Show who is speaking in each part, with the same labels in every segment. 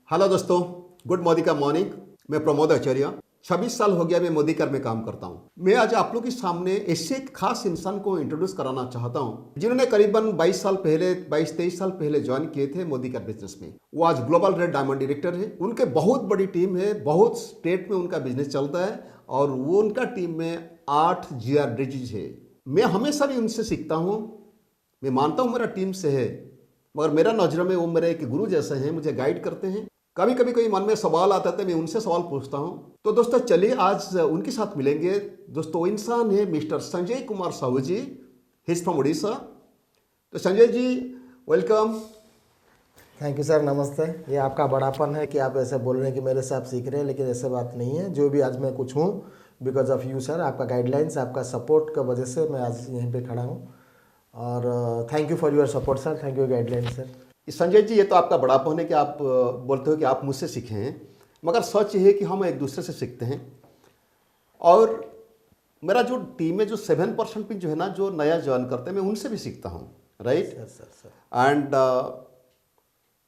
Speaker 1: Hello दोस्तों, good Modi का morning. मैं प्रमोद आचार्य। 26 साल हो गया मैं मोदीकर में काम करता हूँ। मैं आज आप लोग के सामने ऐसे एक खास इंसान को इंट्रोड्यूस कराना चाहता हूँ जिन्होंने करीबन 22 साल पहले 22-23 साल पहले ज्वाइन किए थे मोदीकर बिजनेस में। वो आज ग्लोबल रेड डायमंड डायरेक्टर है। उनके बहुत बड़ी टीम है, बहुत स्टेट में उनका बिजनेस चलता है और वो उनका टीम में 8 GRDGs है। मैं हमेशा भी उनसे सीखता हूँ। मैं मानता हूँ मेरा टीम से है, मगर मेरा नजर में वो मेरे एक गुरु जैसे हैं, मुझे गाइड करते हैं। कभी कभी कोई मन में सवाल आता है तो मैं उनसे सवाल पूछता हूँ। तो दोस्तों चलिए आज उनके साथ मिलेंगे। दोस्तों वो इंसान है mister Sanjay Kumar Sahu ji, his from Odisha. तो Sanjay ji, welcome.
Speaker 2: Thank you sir, नमस्ते। ये आपका बड़ापन है कि आप ऐसे बोल रहे हैं कि मेरे से आप सीख रहे हैं, लेकिन ऐसे बात नहीं है। जो भी आज मैं कुछ हूँ बिकॉज ऑफ यू सर, आपका गाइडलाइंस, आपका सपोर्ट का वजह से मैं आज यहीं पे खड़ा हूँ। और thank you for your support sir, thank you guidelines sir.
Speaker 1: Sanjay ji, ये तो आपका बड़ापन है कि आप बोलते हो कि आप मुझसे सीखे हैं, मगर सच ये है कि हम एक दूसरे से सीखते हैं। और मेरा जो टीम में जो 7% भी जो है ना, जो नया ज्वाइन करते हैं, मैं उनसे भी सीखता हूँ, right.
Speaker 2: Sir sir sir
Speaker 1: and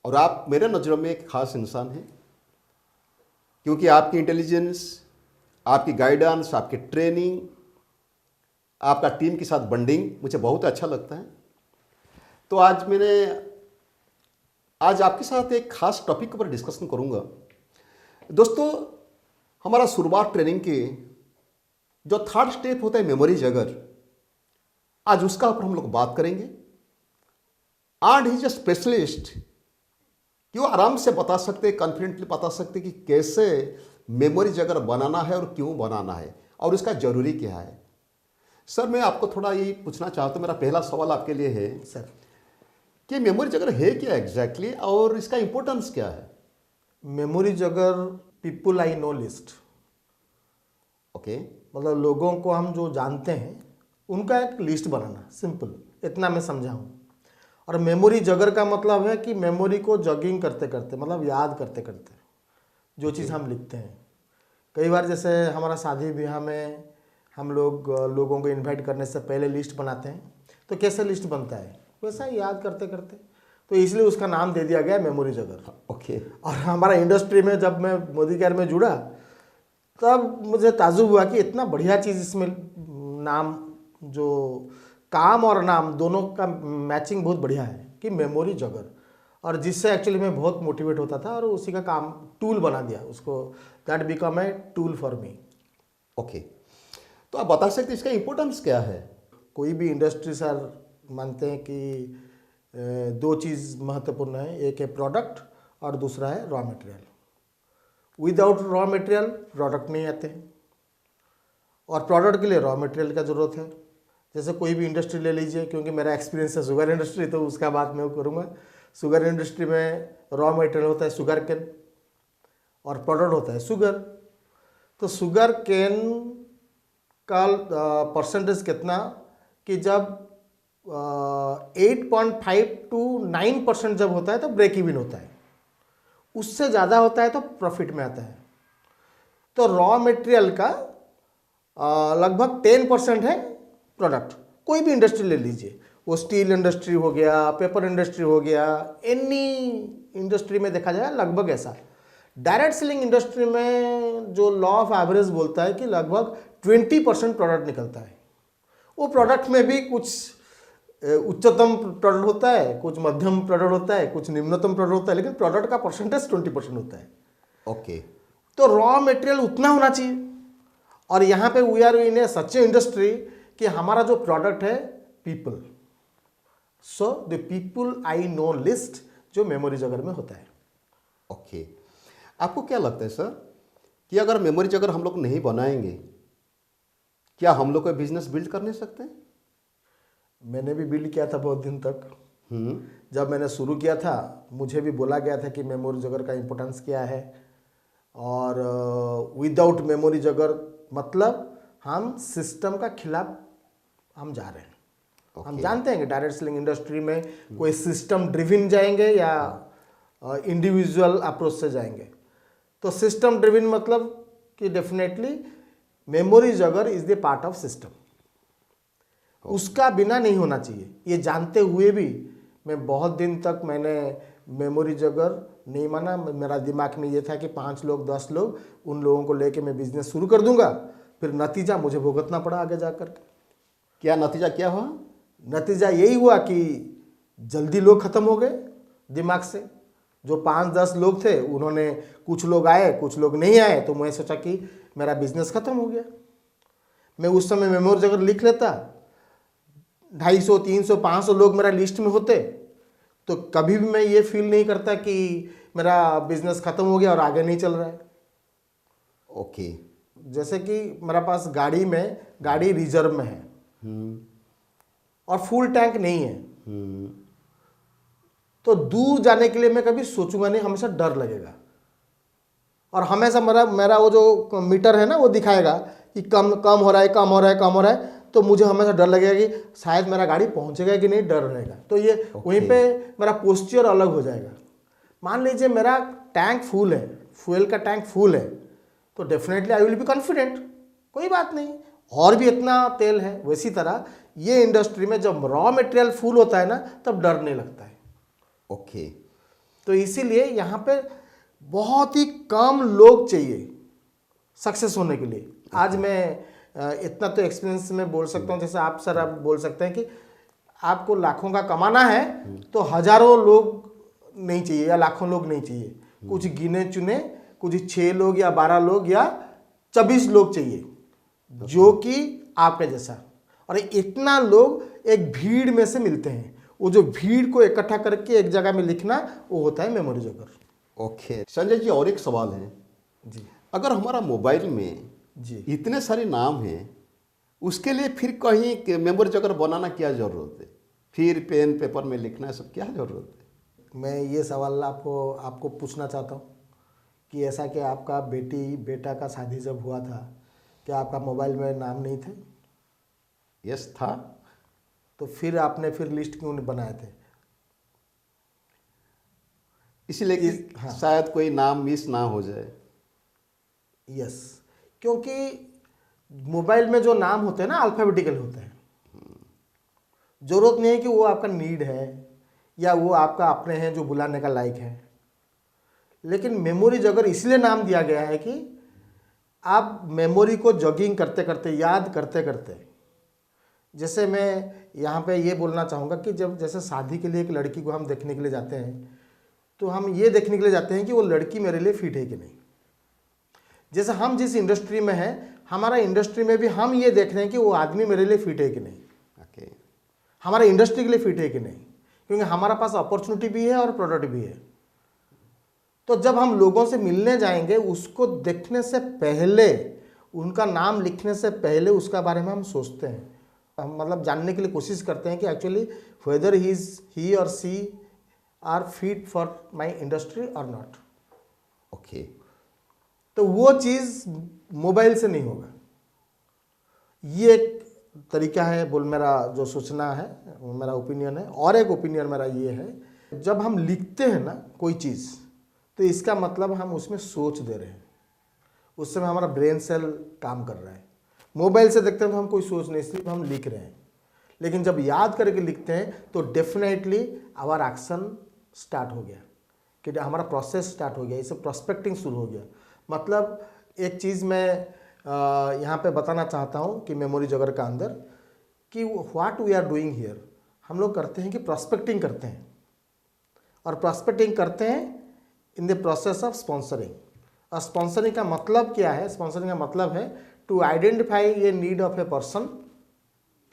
Speaker 1: और आप मेरे नज़रों में एक खास इंसान हैं, क्योंकि आपकी इंटेलिजेंस, आपकी गाइडेंस, आपकी ट्रेनिंग, आपका टीम के साथ बॉन्डिंग मुझे बहुत अच्छा लगता है। तो आज आपके साथ एक खास टॉपिक पर डिस्कशन करूंगा। दोस्तों, हमारा शुरुआत ट्रेनिंग के जो 3rd स्टेप होता है मेमोरी जगर, आज उसका ऊपर हम लोग बात करेंगे। And he is a specialist कि वो आराम से बता सकते, कॉन्फिडेंटली बता सकते कि कैसे मेमोरी जगर बनाना है और क्यों बनाना है और उसका जरूरी क्या है। सर, मैं आपको थोड़ा यही पूछना चाहता हूँ। मेरा पहला सवाल आपके लिए है
Speaker 2: सर।
Speaker 1: कि मेमोरी जगर है क्या एग्जैक्टली और इसका इंपॉर्टेंस क्या है।
Speaker 2: मेमोरी जगर पीपुल आई नो लिस्ट,
Speaker 1: ओके।
Speaker 2: मतलब लोगों को हम जो जानते हैं उनका एक लिस्ट बनाना, सिंपल इतना मैं समझाऊँ। और मेमोरी जगर का मतलब है कि मेमोरी को जगिंग करते करते, मतलब याद करते करते जो चीज़ हम लिखते हैं। कई बार जैसे हमारा शादी ब्याह में हम लोग लोगों को इनवाइट करने से पहले लिस्ट बनाते हैं, तो कैसे लिस्ट बनता है, वैसा ही याद करते करते, तो इसलिए उसका नाम दे दिया गया मेमोरी जगर।
Speaker 1: ओके।
Speaker 2: और हमारा इंडस्ट्री में जब मैं मोदी केयर में जुड़ा तब मुझे ताजुब हुआ कि इतना बढ़िया चीज़ इसमें, नाम जो काम और नाम दोनों का मैचिंग बहुत बढ़िया है कि मेमोरी जगर, और जिससे एक्चुअली मैं बहुत मोटिवेट होता था और उसी का काम टूल बना दिया उसको, that become a tool for me.
Speaker 1: Okay, तो आप बता सकते हैं इसका इंपॉर्टेंस क्या है।
Speaker 2: कोई भी इंडस्ट्री सर मानते हैं कि दो चीज़ महत्वपूर्ण है, एक है प्रोडक्ट और दूसरा है raw material. Without raw material product नहीं आते हैं, और प्रोडक्ट के लिए रॉ मटेरियल का ज़रूरत है। जैसे कोई भी इंडस्ट्री ले लीजिए, क्योंकि मेरा एक्सपीरियंस है शुगर इंडस्ट्री, तो उसका बात मैं करूँगा। शुगर इंडस्ट्री में रॉ मटेरियल होता है शुगर केन और प्रोडक्ट होता है शुगर। तो शुगर केन का परसेंटेज कितना कि जब 8.5 to 9% जब होता है तो ब्रेक इवन होता है, उससे ज़्यादा होता है तो प्रॉफिट में आता है। तो रॉ मटेरियल का लगभग 10% है प्रोडक्ट। कोई भी इंडस्ट्री ले लीजिए, वो स्टील इंडस्ट्री हो गया, पेपर इंडस्ट्री हो गया, एनी इंडस्ट्री में देखा जाए लगभग ऐसा। डायरेक्ट सेलिंग इंडस्ट्री में जो लॉ ऑफ एवरेज बोलता है कि लगभग 20% प्रोडक्ट निकलता है। वो प्रोडक्ट में भी कुछ उच्चतम प्रोडक्ट होता है, कुछ मध्यम प्रोडक्ट होता है, कुछ निम्नतम प्रोडक्ट होता है, लेकिन प्रोडक्ट का परसेंटेज 20% होता है।
Speaker 1: ओके।
Speaker 2: तो रॉ मटेरियल उतना होना चाहिए। और यहाँ पे we are in a such industry कि हमारा जो प्रोडक्ट है people, so the people I know list जो मेमोरी जगर में होता है।
Speaker 1: ओके, आपको क्या लगता है सर कि अगर मेमोरी जगर हम लोग नहीं बनाएंगे, क्या हम लोग का बिजनेस बिल्ड कर नहीं सकते।
Speaker 2: मैंने भी बिल्ड किया था बहुत दिन तक। जब मैंने शुरू किया था मुझे भी बोला गया था कि मेमोरी जगर का इम्पोर्टेंस क्या है, और विदाउट मेमोरी जगर मतलब हम सिस्टम का खिलाफ हम जा रहे हैं। हम जानते हैं कि डायरेक्ट सेलिंग इंडस्ट्री में कोई सिस्टम ड्रिवन जाएंगे या इंडिविजुअल अप्रोच से जाएंगे। तो सिस्टम ड्रिवन मतलब कि डेफिनेटली मेमोरी जगर is the part of system, उसका बिना नहीं होना चाहिए। ये जानते हुए भी मैं बहुत दिन तक मैंने मेमोरी जगर नहीं माना। मेरा दिमाग में ये था कि 5 लोग 10 लोग उन लोगों को लेके मैं बिजनेस शुरू कर दूंगा, फिर नतीजा मुझे भुगतना पड़ा आगे जा कर के।
Speaker 1: क्या नतीजा क्या हुआ?
Speaker 2: नतीजा यही हुआ कि जल्दी लोग ख़त्म हो गए दिमाग से। जो 5-10 लोग थे उन्होंने, कुछ लोग आए कुछ लोग नहीं आए, तो मैं सोचा कि मेरा बिजनेस ख़त्म हो गया। मैं उस समय मेमोरीज अगर लिख लेता, 250, 300, 500 लोग मेरा लिस्ट में होते, तो कभी भी मैं ये फील नहीं करता कि मेरा बिजनेस ख़त्म हो गया और आगे नहीं चल रहा है।
Speaker 1: ओके।
Speaker 2: जैसे कि मेरा पास गाड़ी रिजर्व में है और फुल टैंक नहीं है, तो दूर जाने के लिए मैं कभी सोचूंगा नहीं, हमेशा डर लगेगा। और हमेशा मेरा वो जो मीटर है ना वो दिखाएगा कि कम हो रहा है, तो मुझे हमेशा डर लगेगा कि शायद मेरा गाड़ी पहुंचेगा कि नहीं, डर रहेगा। तो ये वहीं पे मेरा पोस्चर अलग हो जाएगा। मान लीजिए मेरा टैंक फुल है, फ्यूल का टैंक फुल है, तो definitely I will be confident, कोई बात नहीं, और भी इतना तेल है। वैसी तरह ये इंडस्ट्री में जब रॉ मटेरियल फुल होता है ना, तब डर नहीं लगता है।
Speaker 1: ओके।
Speaker 2: तो इसीलिए यहाँ पे बहुत ही कम लोग चाहिए सक्सेस होने के लिए। आज मैं इतना तो एक्सपीरियंस में बोल सकता हूँ, जैसे आप सर आप बोल सकते हैं कि आपको लाखों का कमाना है तो हजारों लोग नहीं चाहिए या लाखों लोग नहीं चाहिए, कुछ गिने चुने, कुछ 6 लोग या 12 लोग या 24 लोग चाहिए जो कि आपके जैसा। और इतना लोग एक भीड़ में से मिलते हैं, वो जो भीड़ को इकट्ठा करके एक जगह में लिखना, वो होता है memory joker.
Speaker 1: Okay Sanjay ji, और एक सवाल है
Speaker 2: जी।
Speaker 1: अगर हमारा मोबाइल में
Speaker 2: जी।
Speaker 1: इतने सारे नाम हैं, उसके लिए फिर कहीं मेमोरी जोकर बनाना क्या जरूरत है? फिर पेन पेपर में लिखना है, सब क्या जरूरत है?
Speaker 2: मैं ये सवाल आपको पूछना चाहता हूँ कि ऐसा कि आपका बेटा का शादी जब हुआ था, क्या आपका मोबाइल में नाम नहीं थे?
Speaker 1: यस था।
Speaker 2: तो फिर आपने लिस्ट क्यों नहीं बनाए थे?
Speaker 1: इसलिए कि
Speaker 2: हाँ।
Speaker 1: शायद कोई नाम मिस ना हो जाए।
Speaker 2: यस, क्योंकि मोबाइल में जो नाम होते हैं ना, अल्फाबेटिकल होते हैं। जरूरत नहीं है कि वो आपका नीड है या वो आपका अपने हैं जो बुलाने का लायक है। लेकिन मेमोरी जोकर इसलिए नाम दिया गया है कि आप मेमोरी को जॉगिंग करते करते, याद करते करते, जैसे मैं यहाँ पे ये बोलना चाहूँगा कि जब जैसे शादी के लिए एक लड़की को हम देखने के लिए जाते हैं, तो हम ये देखने के लिए जाते हैं कि वो लड़की मेरे लिए फिट है कि नहीं। जैसे हम जिस इंडस्ट्री में हैं, हमारा इंडस्ट्री में भी हम ये देख रहे हैं कि वो आदमी मेरे लिए फिट है कि नहीं, हमारा इंडस्ट्री के लिए फिट है कि नहीं, क्योंकि हमारा पास अपॉर्चुनिटी भी है और प्रोडक्ट भी है। तो जब हम लोगों से मिलने जाएंगे, उसको देखने से पहले, उनका नाम लिखने से पहले उसका बारे में हम सोचते हैं, हम मतलब जानने के लिए कोशिश करते हैं कि एक्चुअली वेदर ही और she are fit for my industry और नॉट।
Speaker 1: ओके।
Speaker 2: तो वो चीज़ मोबाइल से नहीं होगा। ये एक तरीका है मेरा जो सोचना है, मेरा ओपिनियन है। और एक ओपिनियन मेरा ये है, जब हम लिखते हैं ना कोई चीज़, तो इसका मतलब हम उसमें सोच दे रहे हैं, उस समय हमारा ब्रेन सेल काम कर रहा है। मोबाइल से देखते हैं तो हम कोई सोच नहीं, सिर्फ हम लिख रहे हैं। लेकिन जब याद करके लिखते हैं तो डेफिनेटली आवर एक्शन स्टार्ट हो गया, कि हमारा प्रोसेस स्टार्ट हो गया, इसे प्रोस्पेक्टिंग शुरू हो गया। मतलब एक चीज़ मैं यहाँ पे बताना चाहता हूँ कि मेमोरी जोकर का अंदर कि what we are doing here, हम लोग करते हैं कि प्रोस्पेक्टिंग करते हैं, और प्रोस्पेक्टिंग करते हैं in the process of sponsoring. और स्पॉन्सरिंग का मतलब क्या है? स्पॉन्सरिंग का मतलब है to identify a need of a person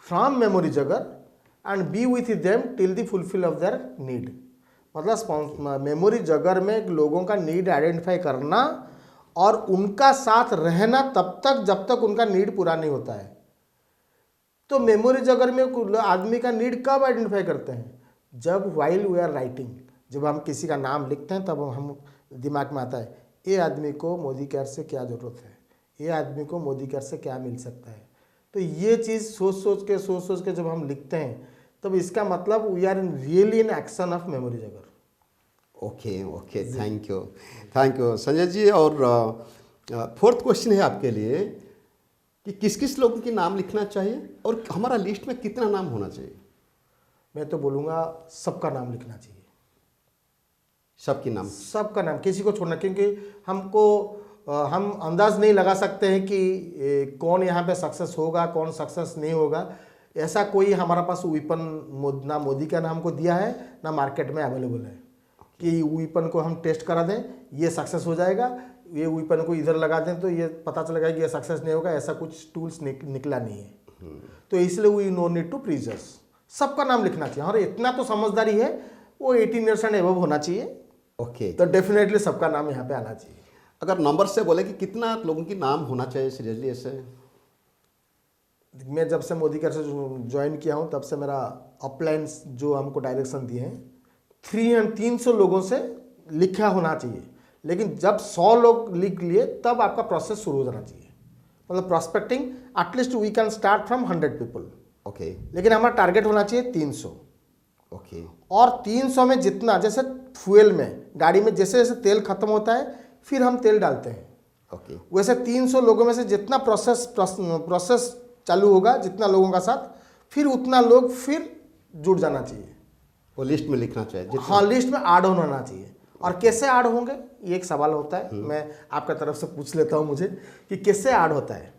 Speaker 2: from memory jogger and be with them till the fulfil of their need. मतलब मेमोरी जोकर में लोगों का नीड आइडेंटिफाई करना और उनका साथ रहना तब तक जब तक उनका नीड पूरा नहीं होता है। तो मेमोरी जोकर में आदमी का नीड कब आइडेंटिफाई करते हैं? जब वाइल वी आर राइटिंग, जब हम किसी का नाम लिखते हैं, तब हम दिमाग में आता है ये आदमी को मोदी केयर से क्या ज़रूरत है, ये आदमी को मोदी केयर से क्या मिल सकता है। तो ये चीज़ सोच सोच के जब हम लिखते हैं, तब इसका मतलब we are in really in action of memory joker.
Speaker 1: Okay, thank you Sanjay ji. और फोर्थ क्वेश्चन है आपके लिए कि किस किस लोगों के नाम लिखना चाहिए और हमारा लिस्ट में कितना नाम होना चाहिए?
Speaker 2: मैं तो बोलूँगा सबका नाम लिखना चाहिए।
Speaker 1: सबके नाम?
Speaker 2: सबका नाम, किसी को छोड़ना, क्योंकि हम अंदाज नहीं लगा सकते हैं कि कौन यहाँ पे सक्सेस होगा, कौन सक्सेस नहीं होगा। ऐसा कोई हमारा पास वेपन ना मोदी का नाम को दिया है, ना मार्केट में अवेलेबल है कि वेपन को हम टेस्ट करा दें ये सक्सेस हो जाएगा, ये वेपन को इधर लगा दें तो ये पता चलेगा कि ये सक्सेस नहीं होगा। ऐसा कुछ टूल्स निकला नहीं है। तो इसलिए वी नो नीड टू प्रीजर्स, सबका नाम लिखना चाहिए। और इतना तो समझदारी है, वो 18 ईयर्स एंड एबव होना चाहिए।
Speaker 1: ओके,
Speaker 2: तो डेफिनेटली सबका नाम यहाँ पे आना चाहिए।
Speaker 1: अगर नंबर से बोले कि कितना लोगों की नाम होना चाहिए सीरियसली ऐसे?
Speaker 2: मैं जब से मोदी केयर से ज्वाइन किया हूँ तब से मेरा अपलाइंस जो हमको डायरेक्शन दिए हैं 300 लोगों से लिखा होना चाहिए। लेकिन जब 100 लोग लिख लिए तब आपका प्रोसेस शुरू हो जाना चाहिए। मतलब prospecting at least we can start from 100 people.
Speaker 1: Okay,
Speaker 2: लेकिन हमारा टारगेट होना चाहिए 300।
Speaker 1: ओके,
Speaker 2: और 300 में जितना, जैसे फ्यूल में गाड़ी में जैसे जैसे तेल खत्म होता है फिर हम तेल डालते हैं,
Speaker 1: ओके,
Speaker 2: वैसे 300 लोगों में से जितना प्रोसेस चालू होगा, जितना लोगों का साथ, फिर उतना लोग फिर जुड़ जाना चाहिए।
Speaker 1: वो लिस्ट में लिखना चाहिए जितना।
Speaker 2: हाँ, लिस्ट में ऐड होना चाहिए। और कैसे ऐड होंगे ये एक सवाल होता है, मैं आपका तरफ से पूछ लेता हूँ मुझे कि कैसे ऐड होता है।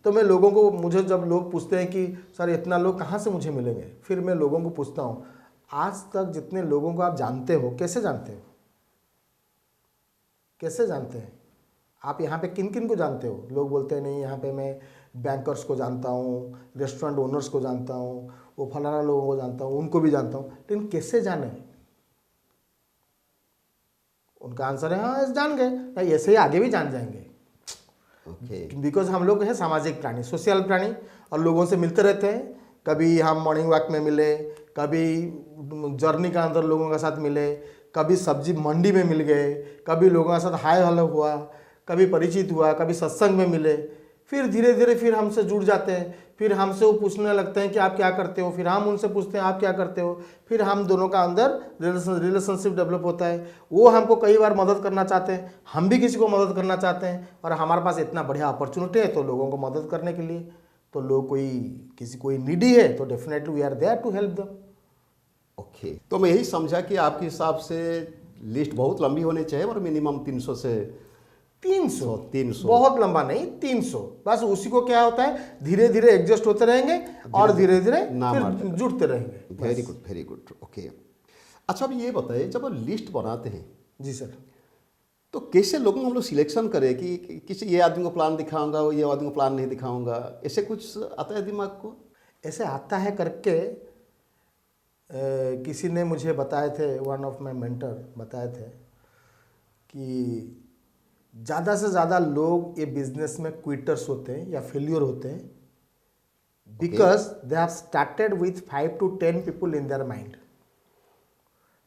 Speaker 2: तो मैं लोगों को, मुझे जब लोग पूछते हैं कि सर इतना लोग कहाँ से मुझे मिलेंगे, फिर मैं लोगों को पूछता हूँ आज तक जितने लोगों को आप जानते हो, कैसे जानते हो, कैसे जानते हैं आप यहाँ पे किन किन को जानते हो? लोग बोलते हैं नहीं यहाँ पे मैं बैंकर्स को जानता हूँ, रेस्टोरेंट ओनर्स को जानता हूँ, वो फलाना लोगों को जानता हूँ, उनको भी जानता हूँ। लेकिन कैसे जाने? उनका आंसर है हाँ जान गए, नहीं ऐसे ही आगे भी जान जाएंगे।
Speaker 1: ओके,
Speaker 2: बिकॉज हम लोग हैं सामाजिक प्राणी, सोशल प्राणी, और लोगों से मिलते रहते हैं। कभी हम मॉर्निंग वॉक में मिले, कभी जर्नी का अंदर लोगों के साथ मिले, कभी सब्जी मंडी में मिल गए, कभी लोगों के साथ हाय हेलो हुआ, कभी परिचित हुआ, कभी सत्संग में मिले। फिर धीरे धीरे फिर हमसे जुड़ जाते हैं, फिर हमसे वो पूछने लगते हैं कि आप क्या करते हो, फिर हम उनसे पूछते हैं आप क्या करते हो, फिर हम दोनों का अंदर रिलेशनशिप डेवलप होता है। वो हमको कई बार मदद करना चाहते हैं, हम भी किसी को मदद करना चाहते हैं, और हमारे पास इतना बढ़िया अपॉर्चुनिटी है तो लोगों को मदद करने के लिए। तो लोग कोई नीडी है तो definitely we are there to help them.
Speaker 1: Okay, तो मैं यही समझा कि आपके हिसाब से लिस्ट बहुत लंबी होनी चाहिए और मिनिमम 300 से
Speaker 2: 300 बहुत लंबा नहीं, 300 बस। उसी को क्या होता है धीरे धीरे एडजस्ट होते रहेंगे और धीरे धीरे फिर जुड़ते रहेंगे।
Speaker 1: Very good, very good. Okay, अच्छा अब ये बताइए जब आप लिस्ट बनाते हैं
Speaker 2: जी सर,
Speaker 1: तो कैसे लोगों को हम लोग सिलेक्शन करें कि किसी ये आदमी को प्लान दिखाऊंगा, ये आदमी को प्लान नहीं दिखाऊंगा, ऐसे कुछ आता है दिमाग को?
Speaker 2: ऐसे आता है करके किसी ने मुझे बताए थे, वन ऑफ माय मेंटर बताए थे कि ज़्यादा से ज़्यादा लोग ये बिजनेस में क्विटर्स होते हैं या फेल्यूर होते हैं because they have started with 5 to 10 people in their mind.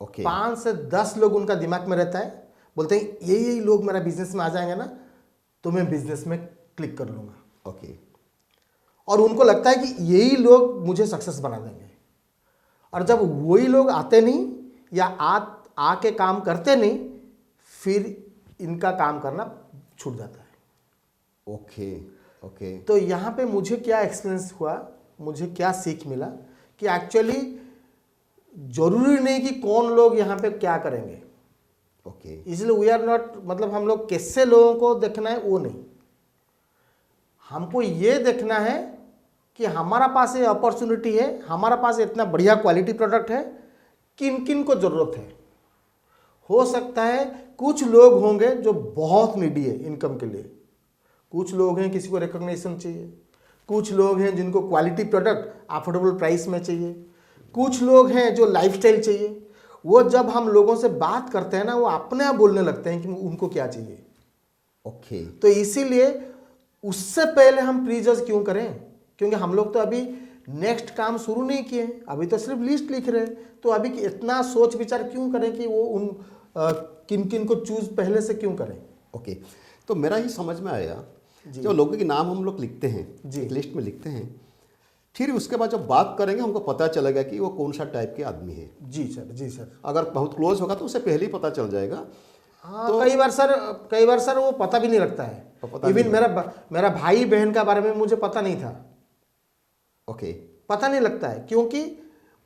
Speaker 1: Okay,
Speaker 2: 5 से 10 लोग उनका दिमाग में रहता है, बोलते हैं यही लोग मेरा बिजनेस में आ जाएंगे ना तो मैं बिजनेस में क्लिक कर लूँगा।
Speaker 1: ओके,
Speaker 2: और उनको लगता है कि यही लोग मुझे सक्सेस बना देंगे। और जब वही लोग आते नहीं या आके काम करते नहीं, फिर इनका काम करना छूट जाता है।
Speaker 1: ओके, ओके,
Speaker 2: तो यहाँ पे मुझे क्या एक्सपीरियंस हुआ, मुझे क्या सीख मिला कि एक्चुअली जरूरी नहीं कि कौन लोग यहाँ पे क्या करेंगे।
Speaker 1: ओके,
Speaker 2: इसलिए वी आर नॉट, मतलब हम लोग कैसे लोगों को देखना है वो नहीं, हमको ये देखना है कि हमारा पास ये अपॉर्चुनिटी है, हमारा पास इतना बढ़िया क्वालिटी प्रोडक्ट है, किन किन को ज़रूरत है। हो सकता है कुछ लोग होंगे जो बहुत नीडी है इनकम के लिए, कुछ लोग हैं किसी को रिकॉग्निशन चाहिए, कुछ लोग हैं जिनको क्वालिटी प्रोडक्ट अफोर्डेबल प्राइस में चाहिए, कुछ लोग हैं जो लाइफस्टाइल चाहिए। वो जब हम लोगों से बात करते हैं ना, वो अपने आप बोलने लगते हैं कि उनको क्या चाहिए।
Speaker 1: ओके,
Speaker 2: तो इसीलिए उससे पहले हम प्रीजज क्यों करें, क्योंकि हम लोग तो अभी नेक्स्ट काम शुरू नहीं किए, अभी तो सिर्फ लिस्ट लिख रहे हैं। तो अभी इतना सोच विचार क्यों करें कि वो उन किन किन को चूज पहले से क्यों करें।
Speaker 1: ओके, तो मेरा ही समझ में आया जो लोगों के नाम हम लोग लिखते हैं एक लिस्ट में लिखते हैं, फिर उसके बाद जब बात करेंगे हमको पता चलेगा कि वो कौन सा टाइप के आदमी है।
Speaker 2: जी सर, जी सर।
Speaker 1: अगर बहुत क्लोज होगा तो उसे पहले ही पता चल जाएगा।
Speaker 2: हाँ, तो कई बार सर वो पता भी नहीं लगता है। इवन मेरा भाई बहन का बारे में मुझे पता नहीं था।
Speaker 1: ओके,
Speaker 2: पता नहीं लगता है क्योंकि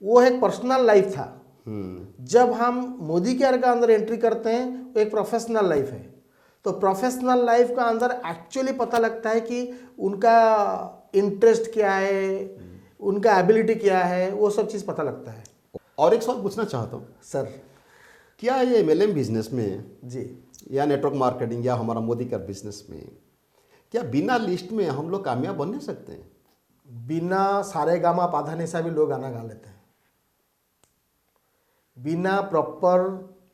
Speaker 2: वो एक पर्सनल लाइफ था, जब हम मोदी केयर का अंदर एंट्री करते हैं वो एक प्रोफेशनल लाइफ है, तो प्रोफेशनल लाइफ का अंदर एक्चुअली पता लगता है कि उनका इंटरेस्ट क्या है, उनका एबिलिटी क्या है, वो सब चीज़ पता लगता है।
Speaker 1: और एक सवाल पूछना चाहता हूँ,
Speaker 2: सर
Speaker 1: क्या ये MLM बिजनेस में
Speaker 2: जी,
Speaker 1: या नेटवर्क मार्केटिंग या हमारा मोदी का बिजनेस में क्या बिना लिस्ट में हम लोग कामयाब बन नहीं सकते हैं?
Speaker 2: बिना सारे गामा पाधानिसा भी लोग गाना गा लेते हैं, बिना प्रॉपर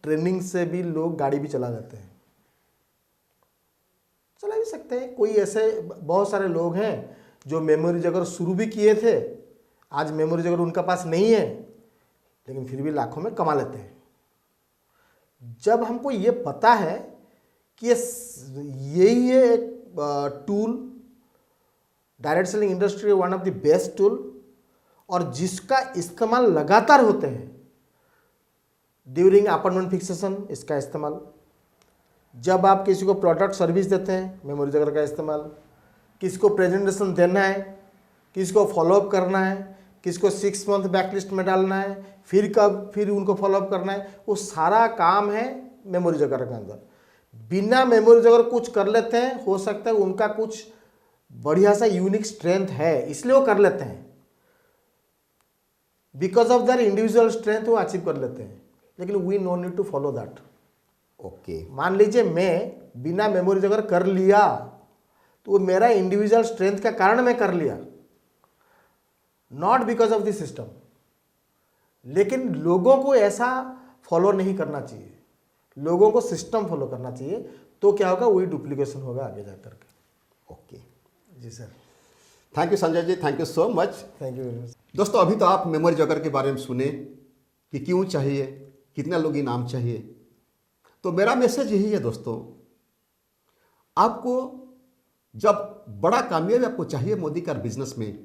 Speaker 2: ट्रेनिंग से भी लोग गाड़ी भी चला लेते हैं, चला भी सकते हैं। कोई ऐसे बहुत सारे लोग हैं जो मेमोरी जगह शुरू भी किए थे, आज मेमोरी जगह उनका पास नहीं है, लेकिन फिर भी लाखों में कमा लेते हैं। जब हमको ये पता है कि यही है एक tool, direct selling industry one of the best tool, और जिसका इस्तेमाल लगातार होते हैं ड्यूरिंग अपॉइंटमेंट फिक्सेशन, इसका इस्तेमाल जब आप किसी को प्रोडक्ट सर्विस देते हैं, मेमोरी जगह का इस्तेमाल, किसी को प्रेजेंटेशन देना है, किसी को फॉलोअप करना है, किसी को 6 मंथ बैकलिस्ट में डालना है, फिर उनको फॉलोअप करना है, वो सारा काम है मेमोरी जगह के अंदर। बिना मेमोरी जगह कुछ कर लेते हैं, हो सकता है उनका कुछ बढ़िया सा यूनिक स्ट्रेंथ है, इसलिए वो कर लेते हैं, because of their individual strength वो अचीव कर लेते हैं, लेकिन we no need to follow that.
Speaker 1: Okay,
Speaker 2: मान लीजिए मैं बिना मेमोरी जगह कर लिया तो वो मेरा इंडिविजुअल स्ट्रेंथ का कारण मैं कर लिया, not because of the system. लेकिन लोगों को ऐसा फॉलो नहीं करना चाहिए, लोगों को सिस्टम फॉलो करना चाहिए, तो क्या होगा, वही डुप्लीकेशन होगा आगे जाकर के।
Speaker 1: Okay
Speaker 2: ji sir,
Speaker 1: thank you Sanjay ji, thank you so much.
Speaker 2: Thank you very much.
Speaker 1: दोस्तों अभी तो आप मेमोरी जगर के बारे में सुने कि क्यों चाहिए, कितने लोग इनाम चाहिए। तो मेरा मैसेज यही है दोस्तों, आपको जब बड़ा कामयाबी आपको चाहिए मोदी का बिजनेस में,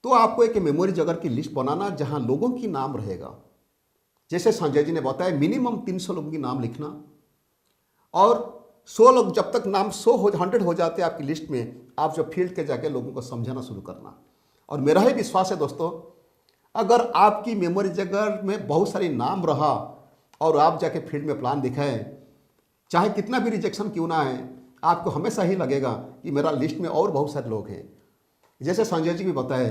Speaker 1: तो आपको एक मेमोरी जगर की लिस्ट बनाना जहां लोगों की नाम रहेगा। जैसे संजय जी ने बताया मिनिमम 300 लोगों की नाम लिखना, और 100 लोग जब तक नाम 100 हो जाते हैं आपकी लिस्ट में, आप जब फील्ड के जाके लोगों को समझाना शुरू करना। और मेरा ही विश्वास है दोस्तों, अगर आपकी मेमोरी जगह में बहुत सारी नाम रहा और आप जाके फील्ड में प्लान दिखाएं, चाहे कितना भी रिजेक्शन क्यों ना है, आपको हमेशा ही लगेगा कि मेरा लिस्ट में और बहुत सारे लोग हैं। जैसे संजय जी भी बताए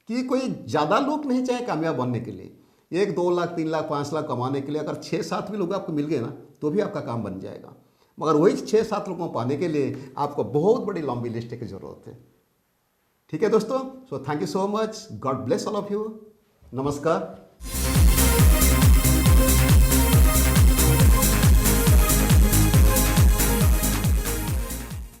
Speaker 1: कि कोई ज़्यादा लोग नहीं चाहिए कामयाब बनने के लिए, 1, 2 लाख, 3 लाख, 5 लाख कमाने के लिए अगर 6-7 भी लोग आपको मिल गए ना, तो भी आपका काम बन जाएगा। मगर वही 6-7 लोगों को पाने के लिए आपको बहुत बड़ी लंबी लिस्ट की ज़रूरत है। ठीक है दोस्तों, so thank you so much, God bless all of you, नमस्कार।